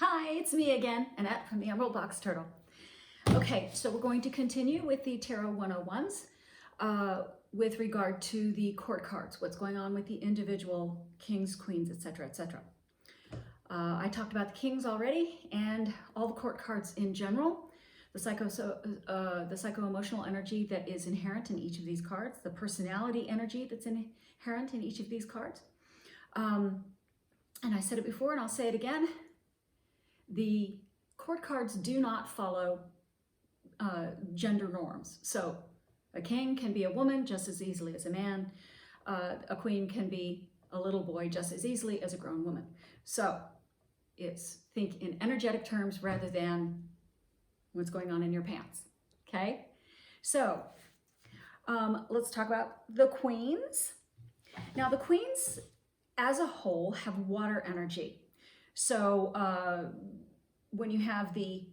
Hi, it's me again, Annette from the Emerald Box Turtle. Okay, so we're going to continue with the Tarot 101s with regard to the court cards, what's going on with the individual kings, queens, etc., etc. I talked about the kings already and all the court cards in general, the psycho-emotional energy that is inherent in each of these cards, the personality energy that's inherent in each of these cards. And I said it before and I'll say it again. The court cards do not follow gender norms. So a king can be a woman just as easily as a man. A queen can be a little boy just as easily as a grown woman. So think in energetic terms rather than what's going on in your pants. Okay? So let's talk about the queens. Now the queens as a whole have water energy. So when you have the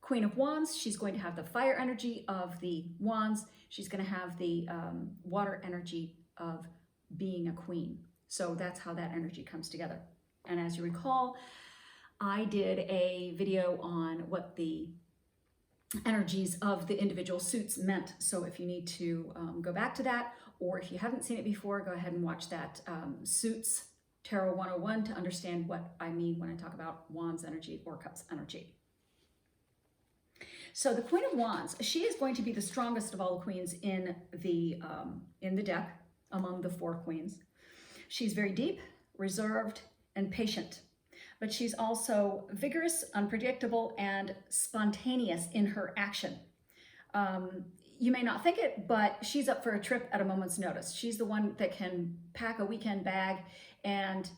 Queen of Wands, she's going to have the fire energy of the wands. She's going to have the water energy of being a queen. So that's how that energy comes together. And as you recall, I did a video on what the energies of the individual suits meant. So if you need to go back to that, or if you haven't seen it before, go ahead and watch that Suits Tarot 101 to understand what I mean when I talk about Wands energy or Cups energy. So the Queen of Wands, she is going to be the strongest of all the queens in the deck among the four queens. She's very deep, reserved, and patient, but she's also vigorous, unpredictable, and spontaneous in her action. You may not think it, but she's up for a trip at a moment's notice. She's the one that can pack a weekend bag and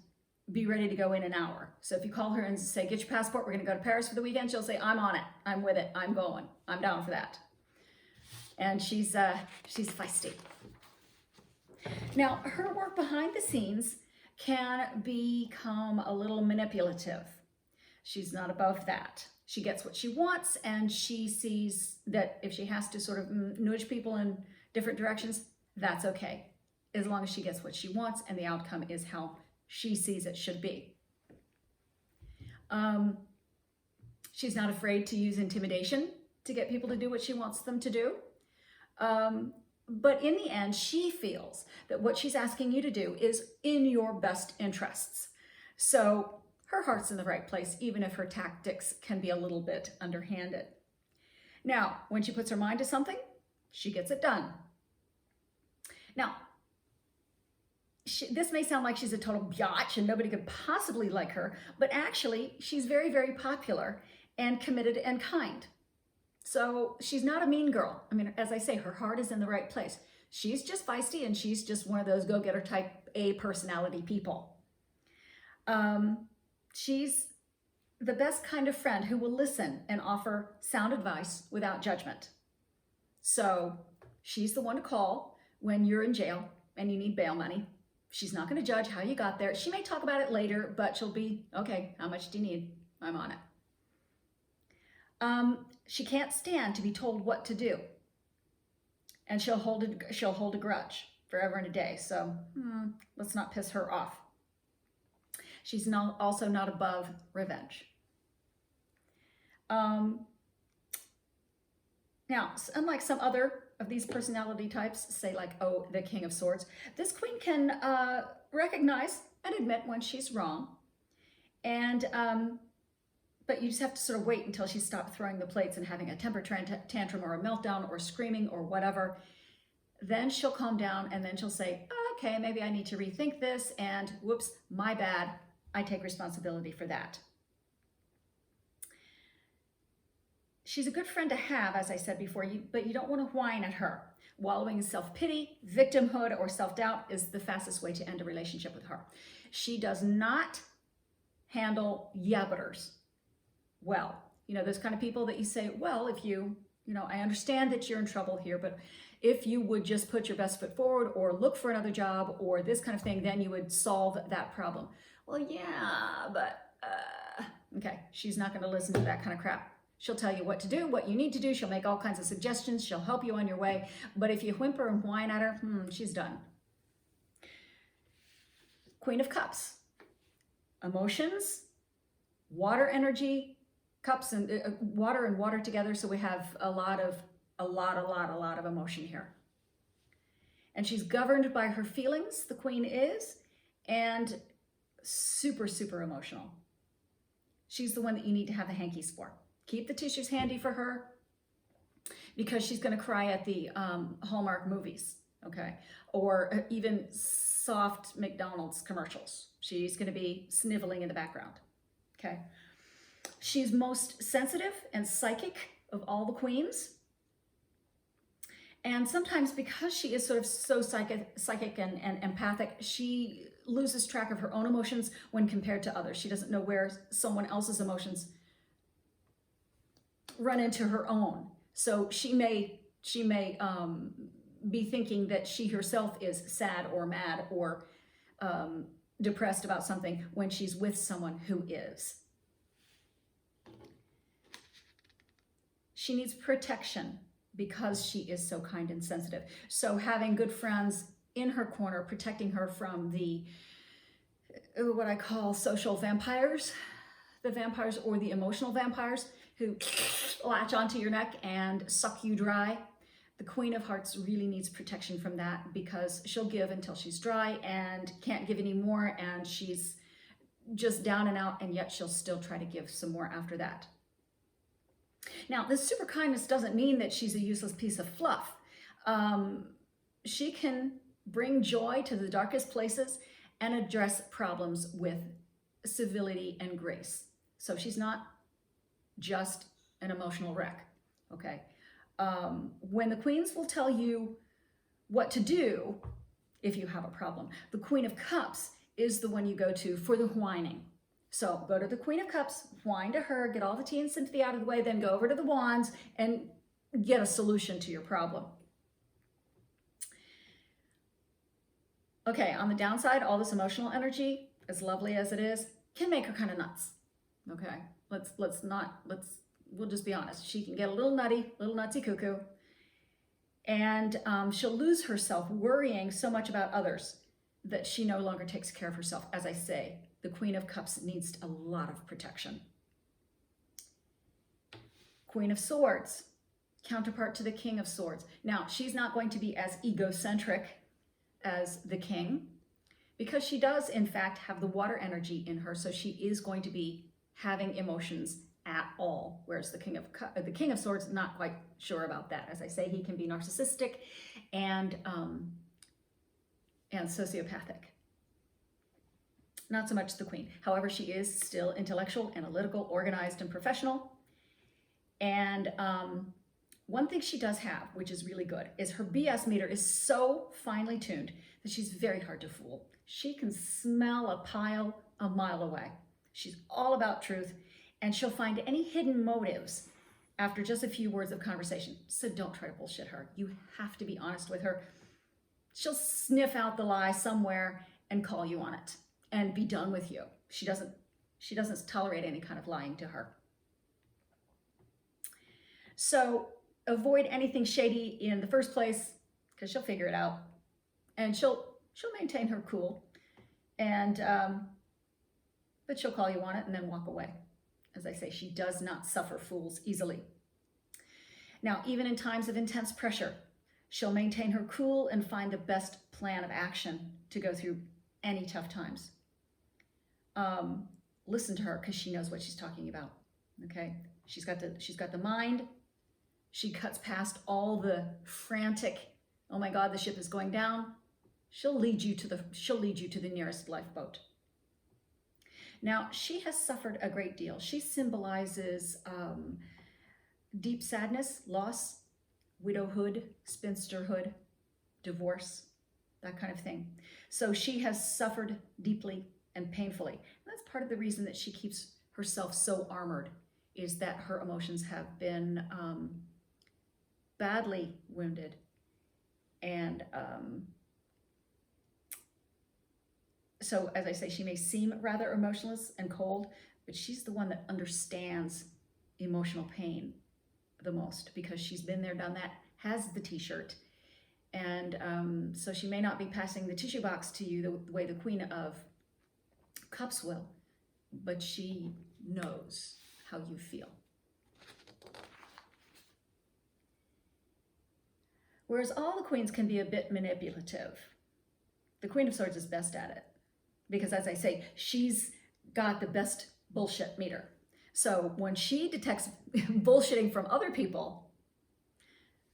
be ready to go in an hour. So if you call her and say, get your passport, we're gonna go to Paris for the weekend, she'll say, I'm on it, I'm with it, I'm going, I'm down for that. And she's feisty. Now, her work behind the scenes can become a little manipulative. She's not above that. She gets what she wants, and she sees that if she has to sort of nudge people in different directions, that's okay, as long as she gets what she wants and the outcome is how she sees it should be. She's not afraid to use intimidation to get people to do what she wants them to do. But in the end, she feels that what she's asking you to do is in your best interests. So her heart's in the right place, even if her tactics can be a little bit underhanded. Now, when she puts her mind to something, she gets it done. Now, this may sound like she's a total biatch and nobody could possibly like her, but actually she's very, very popular and committed and kind. So she's not a mean girl. I mean, as I say, her heart is in the right place. She's just feisty and she's just one of those go-getter type A personality people. She's the best kind of friend who will listen and offer sound advice without judgment. So she's the one to call when you're in jail and you need bail money. She's not going to judge how you got there. She may talk about it later, but she'll be, okay, how much do you need? I'm on it. She can't stand to be told what to do. And she'll hold a grudge forever and a day. So let's not piss her off. She's also not above revenge. Now, unlike some other of these personality types, say like, oh, the King of Swords, this queen can recognize and admit when she's wrong. And, but you just have to sort of wait until she stops throwing the plates and having a temper tantrum or a meltdown or screaming or whatever. Then she'll calm down and then she'll say, okay, maybe I need to rethink this, and whoops, my bad, I take responsibility for that. She's a good friend to have, as I said before, but you don't want to whine at her. Wallowing in self-pity, victimhood, or self-doubt is the fastest way to end a relationship with her. She does not handle yabbiters well. You know, those kind of people that you say, well, if you know, I understand that you're in trouble here, but if you would just put your best foot forward or look for another job or this kind of thing, then you would solve that problem. Well, yeah, but, okay, she's not going to listen to that kind of crap. She'll tell you what to do, what you need to do. She'll make all kinds of suggestions. She'll help you on your way. But if you whimper and whine at her, she's done. Queen of Cups. Emotions, water energy, cups and water together. So we have a lot of emotion here. And she's governed by her feelings, the queen is, and super, super emotional. She's the one that you need to have the hankies for. Keep the tissues handy for her because she's going to cry at the Hallmark movies, okay? Or even soft McDonald's commercials. She's going to be sniveling in the background, okay? She's most sensitive and psychic of all the queens. And sometimes because she is sort of so psychic and empathic, she loses track of her own emotions when compared to others. She doesn't know where someone else's emotions run into her own. So she may be thinking that she herself is sad or mad or depressed about something when she's with someone who is. She needs protection because she is so kind and sensitive. So having good friends in her corner, protecting her from the, what I call social vampires, the vampires or the emotional vampires who latch onto your neck and suck you dry. The Queen of Hearts really needs protection from that because she'll give until she's dry and can't give anymore, and she's just down and out, and yet she'll still try to give some more after that. Now, this super kindness doesn't mean that she's a useless piece of fluff. She can bring joy to the darkest places and address problems with civility and grace. So she's not just an emotional wreck, okay? When the queens will tell you what to do if you have a problem, the Queen of Cups is the one you go to for the whining. So go to the Queen of Cups, whine to her, get all the tea and sympathy out of the way, then go over to the Wands and get a solution to your problem. Okay, on the downside, all this emotional energy, as lovely as it is, can make her kind of nuts. Okay, we'll just be honest. She can get a little nutty, little nutsy cuckoo, and she'll lose herself worrying so much about others that she no longer takes care of herself. As I say, the Queen of Cups needs a lot of protection. Queen of Swords, counterpart to the King of Swords. Now, she's not going to be as egocentric as the King because she does, in fact, have the water energy in her, so she is going to be having emotions at all, whereas the King of Swords, not quite sure about that. As I say, he can be narcissistic and sociopathic. Not so much the Queen. However, she is still intellectual, analytical, organized, and professional. And one thing she does have, which is really good, is her BS meter is so finely tuned that she's very hard to fool. She can smell a pile a mile away. She's all about truth, and she'll find any hidden motives after just a few words of conversation. So don't try to bullshit her. You have to be honest with her. She'll sniff out the lie somewhere and call you on it and be done with you. She doesn't tolerate any kind of lying to her. So avoid anything shady in the first place because she'll figure it out, and she'll maintain her cool, and but she'll call you on it and then walk away. As I say, she does not suffer fools easily. Now, even in times of intense pressure, she'll maintain her cool and find the best plan of action to go through any tough times. Listen to her because she knows what she's talking about. Okay, she's got the mind. She cuts past all the frantic, oh my God, the ship is going down. She'll lead you to the nearest lifeboat. Now, she has suffered a great deal. She symbolizes deep sadness, loss, widowhood, spinsterhood, divorce, that kind of thing. So she has suffered deeply and painfully. And that's part of the reason that she keeps herself so armored, is that her emotions have been badly wounded. And so, as I say, she may seem rather emotionless and cold, but she's the one that understands emotional pain the most because she's been there, done that, has the t-shirt. And so she may not be passing the tissue box to you the way the Queen of Cups will, but she knows how you feel. Whereas all the queens can be a bit manipulative, the Queen of Swords is best at it. Because as I say, she's got the best bullshit meter. So when she detects bullshitting from other people,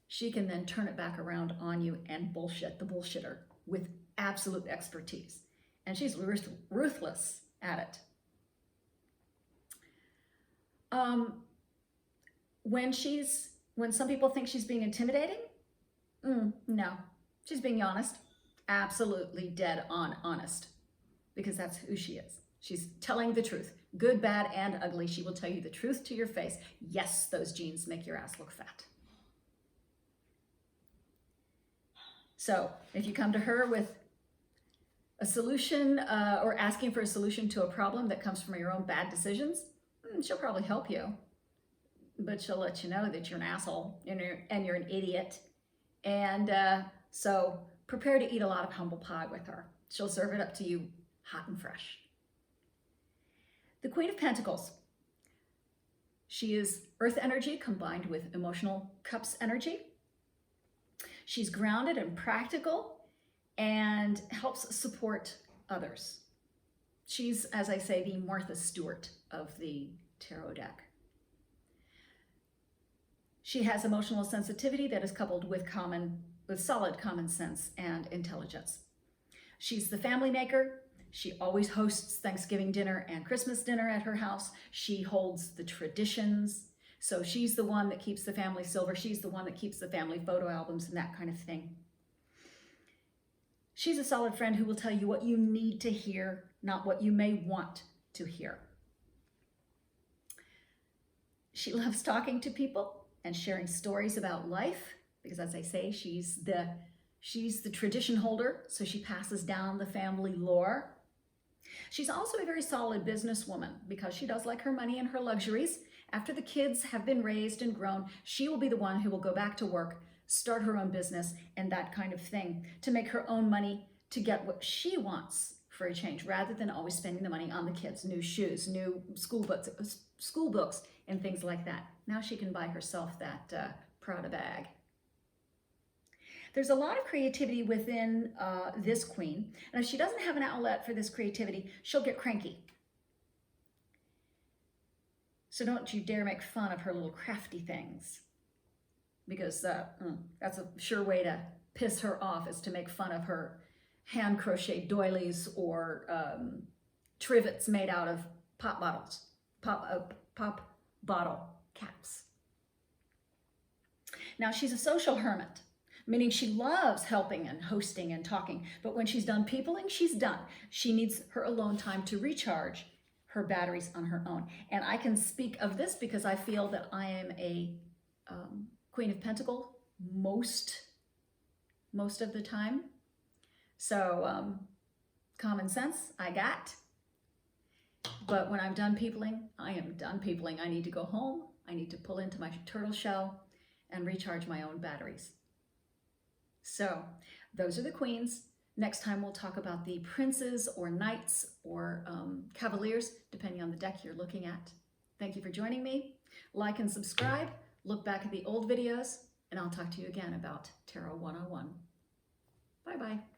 she can then turn it back around on you and bullshit the bullshitter with absolute expertise. And she's ruthless at it. When some people think she's being intimidating, no, she's being honest. Absolutely dead on honest, because that's who she is. She's telling the truth, good, bad, and ugly. She will tell you the truth to your face. Yes, those jeans make your ass look fat. So if you come to her with a solution or asking for a solution to a problem that comes from your own bad decisions, she'll probably help you, but she'll let you know that you're an asshole and you're an idiot. And so prepare to eat a lot of humble pie with her. She'll serve it up to you hot and fresh. The Queen of Pentacles. She is earth energy combined with emotional cups energy. She's grounded and practical and helps support others. She's, as I say, the Martha Stewart of the tarot deck. She has emotional sensitivity that is coupled with solid common sense and intelligence. She's the family maker. She always hosts Thanksgiving dinner and Christmas dinner at her house. She holds the traditions. So she's the one that keeps the family silver. She's the one that keeps the family photo albums and that kind of thing. She's a solid friend who will tell you what you need to hear, not what you may want to hear. She loves talking to people and sharing stories about life, because as I say, she's the tradition holder, so she passes down the family lore. She's also a very solid businesswoman because she does like her money and her luxuries. After the kids have been raised and grown, she will be the one who will go back to work, start her own business and that kind of thing to make her own money to get what she wants for a change, rather than always spending the money on the kids, new shoes, new school books and things like that. Now she can buy herself that Prada bag. There's a lot of creativity within this queen, and if she doesn't have an outlet for this creativity, she'll get cranky. So don't you dare make fun of her little crafty things, because that's a sure way to piss her off, is to make fun of her hand crocheted doilies or trivets made out of pop bottle caps. Now she's a social hermit, meaning she loves helping and hosting and talking, but when she's done peopling, she's done. She needs her alone time to recharge her batteries on her own. And I can speak of this because I feel that I am a Queen of Pentacles most of the time. So common sense I got, but when I'm done peopling, I am done peopling. I need to go home. I need to pull into my turtle shell and recharge my own batteries. So those are the queens. Next time we'll talk about the princes or knights or cavaliers, depending on the deck you're looking at. Thank you for joining me. Like and subscribe. Look back at the old videos, and I'll talk to you again about Tarot 101. Bye-bye.